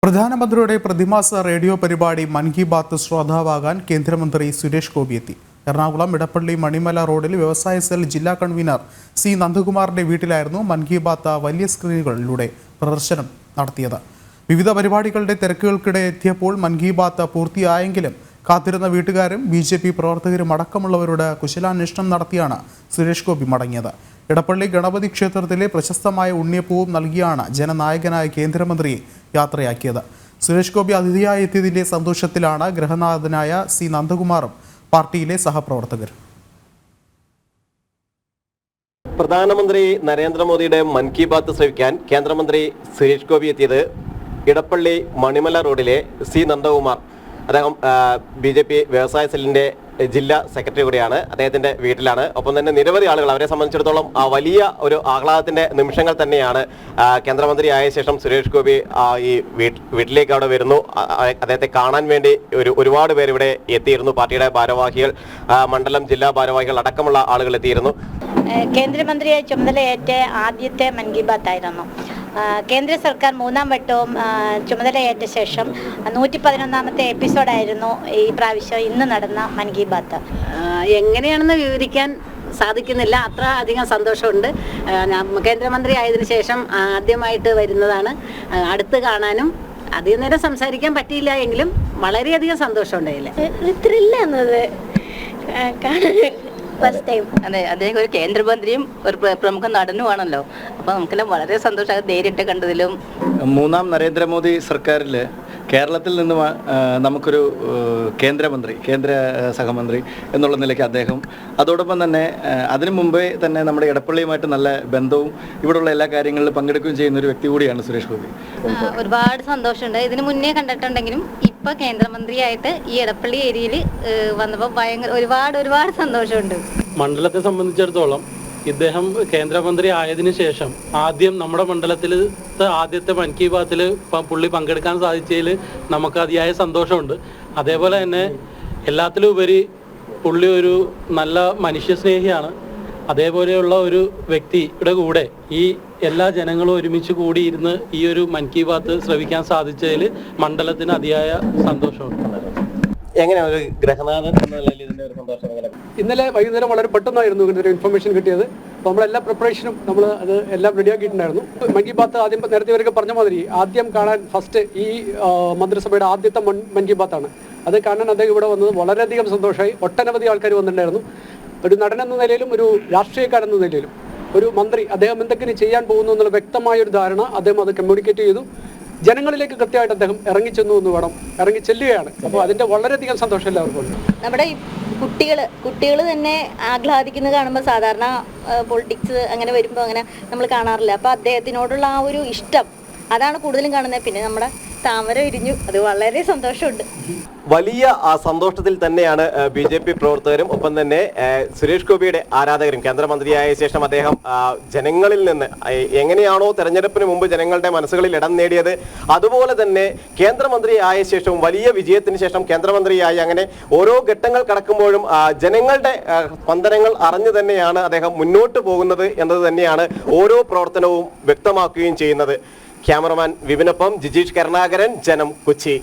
പ്രധാനമന്ത്രിയുടെ പ്രതിമാസ റേഡിയോ പരിപാടി മൻ കി ബാത്ത് ശ്രോതാവാകാൻ കേന്ദ്രമന്ത്രി സുരേഷ് ഗോപി എത്തി. എറണാകുളം ഇടപ്പള്ളി മണിമല റോഡിൽ വ്യവസായ സെൽ ജില്ലാ കൺവീനർ സി നന്ദകുമാറിന്റെ വീട്ടിലായിരുന്നു മൻ കി ബാത്ത് വലിയ സ്ക്രീനുകളിലൂടെ പ്രദർശനം നടത്തിയത്. വിവിധ പരിപാടികളുടെ തിരക്കുകൾക്കിടെ എത്തിയപ്പോൾ മൻ കി ബാത്ത് പൂർത്തിയായെങ്കിലും കാത്തിരുന്ന വീട്ടുകാരും BJP പ്രവർത്തകരും അടക്കമുള്ളവരോട് കുശലാന്വേഷണം നടത്തിയാണ് സുരേഷ് ഗോപി മടങ്ങിയത്. ഇടപ്പള്ളി ഗണപതി ക്ഷേത്രത്തിലെ പ്രശസ്തമായ ഉണ്ണിയപ്പവും നൽകിയാണ് ജനനായകനായ കേന്ദ്രമന്ത്രിയെ യാത്രയാക്കിയത്. സുരേഷ് ഗോപി അതിഥിയായി എത്തിയതിന്റെ സന്തോഷത്തിലാണ് ഗൃഹനാഥനായ സി നന്ദകുമാറും പാർട്ടിയിലെ സഹപ്രവർത്തകരും. പ്രധാനമന്ത്രി നരേന്ദ്രമോദിയുടെ മൻ കി ബാത്ത് ശ്രവിക്കാൻ കേന്ദ്രമന്ത്രി സുരേഷ് ഗോപി എത്തിയത് ഇടപ്പള്ളി മണിമല റോഡിലെ സി നന്ദകുമാർ, അദ്ദേഹം BJP വ്യവസായ സെല്ലിൻ്റെ ജില്ലാ സെക്രട്ടറി കൂടിയാണ്, അദ്ദേഹത്തിൻ്റെ വീട്ടിലാണ്. ഒപ്പം തന്നെ നിരവധി ആളുകൾ, അവരെ സംബന്ധിച്ചിടത്തോളം വലിയ ഒരു ആഹ്ലാദത്തിൻ്റെ നിമിഷങ്ങൾ തന്നെയാണ്. കേന്ദ്രമന്ത്രി ആയ ശേഷം സുരേഷ് ഗോപി ഈ വീട്ടിലേക്ക് അവിടെ വരുന്നു. അദ്ദേഹത്തെ കാണാൻ വേണ്ടി ഒരുപാട് പേർ ഇവിടെ എത്തിയിരുന്നു. പാർട്ടിയുടെ ഭാരവാഹികൾ, മണ്ഡലം ജില്ലാ ഭാരവാഹികൾ അടക്കമുള്ള ആളുകൾ എത്തിയിരുന്നു. കേന്ദ്രമന്ത്രിയായി ചുമതലയേറ്റ ആദ്യത്തെ മൻ കി ബാത്ത് ആയിരുന്നു. കേന്ദ്ര സർക്കാർ 3ാം വട്ടവും ചുമതലയേറ്റ ശേഷം 111ാമത്തെ എപ്പിസോഡായിരുന്നു ഈ പ്രാവശ്യം ഇന്ന് നടന്ന മൻ കി ബാത്ത്. എങ്ങനെയാണെന്ന് വിവരിക്കാൻ സാധിക്കുന്നില്ല, അത്ര അധികം സന്തോഷമുണ്ട്. കേന്ദ്രമന്ത്രി ആയതിനു ശേഷം ആദ്യമായിട്ട് വരുന്നതാണ്. അടുത്ത് കാണാനും അധികം നേരം സംസാരിക്കാൻ പറ്റിയില്ല എങ്കിലും വളരെയധികം സന്തോഷമുണ്ടായില്ല. അതെ, അദ്ദേഹം ഒരു കേന്ദ്രമന്ത്രിയും ഒരു പ്രമുഖ നടനുമാണല്ലോ. അപ്പോൾ നമുക്കെല്ലാം വളരെ സന്തോഷം നേരിട്ട് കണ്ടതിലും. 3ാം നരേന്ദ്രമോദി സർക്കാരിൽ കേരളത്തിൽ നിന്ന് നമുക്കൊരു കേന്ദ്രമന്ത്രി, കേന്ദ്ര സഹമന്ത്രി എന്നുള്ള നിലയ്ക്ക് അദ്ദേഹം, അതോടൊപ്പം തന്നെ അതിനു മുമ്പേ തന്നെ നമ്മുടെ ഇടപ്പള്ളിയുമായിട്ട് നല്ല ബന്ധവും ഇവിടെയുള്ള എല്ലാ കാര്യങ്ങളിലും പങ്കെടുക്കുകയും ചെയ്യുന്ന ഒരു വ്യക്തി കൂടിയാണ് സുരേഷ് ഗോപി. ഒരുപാട് സന്തോഷമുണ്ട്. ഇതിന് മുന്നേ കണ്ടിട്ടുണ്ടെങ്കിലും ഇപ്പം കേന്ദ്രമന്ത്രിയായിട്ട് ഈ ഇടപ്പള്ളി ഏരിയയിൽ വന്നപ്പോൾ ഒരുപാട് സന്തോഷമുണ്ട്. മണ്ഡലത്തെ സംബന്ധിച്ചിടത്തോളം ഇദ്ദേഹം കേന്ദ്രമന്ത്രി ആയതിനു ശേഷം ആദ്യം നമ്മുടെ മണ്ഡലത്തിലത്തെ ആദ്യത്തെ മൻ കി ബാത്തിൽ പുള്ളി പങ്കെടുക്കാൻ സാധിച്ചതിൽ നമുക്ക് അതിയായ സന്തോഷമുണ്ട്. അതേപോലെ തന്നെ എല്ലാത്തിലും ഉപരി പുള്ളി ഒരു നല്ല മനുഷ്യസ്നേഹിയാണ്. അതേപോലെയുള്ള ഒരു വ്യക്തിയുടെ കൂടെ ഈ എല്ലാ ജനങ്ങളും ഒരുമിച്ച് കൂടിയിരുന്ന് ഈ ഒരു മൻ കി ബാത്ത് ശ്രവിക്കാൻ സാധിച്ചതിൽ മണ്ഡലത്തിന് അതിയായ സന്തോഷമുണ്ട്. എങ്ങനെയാണ് ഒരു ഗ്രഹനാഥൻ എന്ന നിലയിൽ ഇതിന്റെ ഒരു സന്തോഷം? ഇന്നലെ വൈകുന്നേരം വളരെ പെട്ടെന്നായിരുന്നു ഇതിൻ്റെ ഒരു ഇൻഫർമേഷൻ കിട്ടിയത്. അപ്പോൾ നമ്മളെല്ലാ പ്രിപ്പറേഷനും നമ്മൾ അത് എല്ലാം റെഡിയാക്കിയിട്ടുണ്ടായിരുന്നു. മൻ കി ബാത്ത് ആദ്യം നേരത്തെ ഇവരൊക്കെ പറഞ്ഞ മാതിരി ആദ്യം കാണാൻ ഫസ്റ്റ് ഈ മന്ത്രിസഭയുടെ ആദ്യത്തെ മൻ കി ബാത്താണ്. അത് കാണാൻ അദ്ദേഹം ഇവിടെ വന്നത് വളരെയധികം സന്തോഷമായി. ഒട്ടനവധി ആൾക്കാർ വന്നിട്ടുണ്ടായിരുന്നു. ഒരു നടനെന്ന നിലയിലും ഒരു രാഷ്ട്രീയക്കാരെന്ന നിലയിലും ഒരു മന്ത്രി അദ്ദേഹം എന്തൊക്കെ ചെയ്യാൻ പോകുന്നു എന്നുള്ള വ്യക്തമായൊരു ധാരണ അദ്ദേഹം അത് കമ്മ്യൂണിക്കേറ്റ് ചെയ്തു. ജനങ്ങളിലേക്ക് കൃത്യമായിട്ട് അദ്ദേഹം ഇറങ്ങിച്ചെന്നു എന്ന് വേണം, ഇറങ്ങിച്ചെല്ലുകയാണ്. അപ്പോൾ അതിൻ്റെ വളരെയധികം സന്തോഷം എല്ലാവർക്കും ഉണ്ട്. നമ്മുടെ കുട്ടികൾ തന്നെ ആഹ്ലാദിക്കുന്നത് കാണുമ്പോൾ സാധാരണ പൊളിറ്റിക്സ് അങ്ങനെ വരുമ്പോൾ അങ്ങനെ നമ്മൾ കാണാറില്ല. അപ്പോൾ അദ്ദേഹത്തിനോടുള്ള ആ ഒരു ഇഷ്ടം അതാണ് കൂടുതലും കാണുന്നത്. പിന്നെ നമ്മുടെ താമര വിരിഞ്ഞു, അത് വളരെ സന്തോഷമുണ്ട്. വലിയ സന്തോഷത്തിൽ തന്നെയാണ് BJP പ്രവർത്തകരും ഒപ്പം തന്നെ സുരേഷ് ഗോപിയുടെ ആരാധകരും. കേന്ദ്രമന്ത്രിയായ ശേഷം അദ്ദേഹം ജനങ്ങളിൽ നിന്ന് എങ്ങനെയാണോ തെരഞ്ഞെടുപ്പിന് മുമ്പ് ജനങ്ങളുടെ മനസ്സുകളിൽ ഇടം നേടിയത്, അതുപോലെ തന്നെ കേന്ദ്രമന്ത്രി ആയ ശേഷവും വലിയ വിജയത്തിന് ശേഷം കേന്ദ്രമന്ത്രിയായി അങ്ങനെ ഓരോ ഘട്ടങ്ങൾ കടക്കുമ്പോഴും ജനങ്ങളുടെ സ്പന്ദനങ്ങൾ അറിഞ്ഞു തന്നെയാണ് അദ്ദേഹം മുന്നോട്ട് പോകുന്നത് എന്നത് തന്നെയാണ് ഓരോ പ്രവർത്തനവും വ്യക്തമാക്കുകയും ചെയ്യുന്നത്. ക്യാമറമാൻ വിപിനൊപ്പം ജിജീഷ് കരുണാകരൻ, ജനം, കൊച്ചി.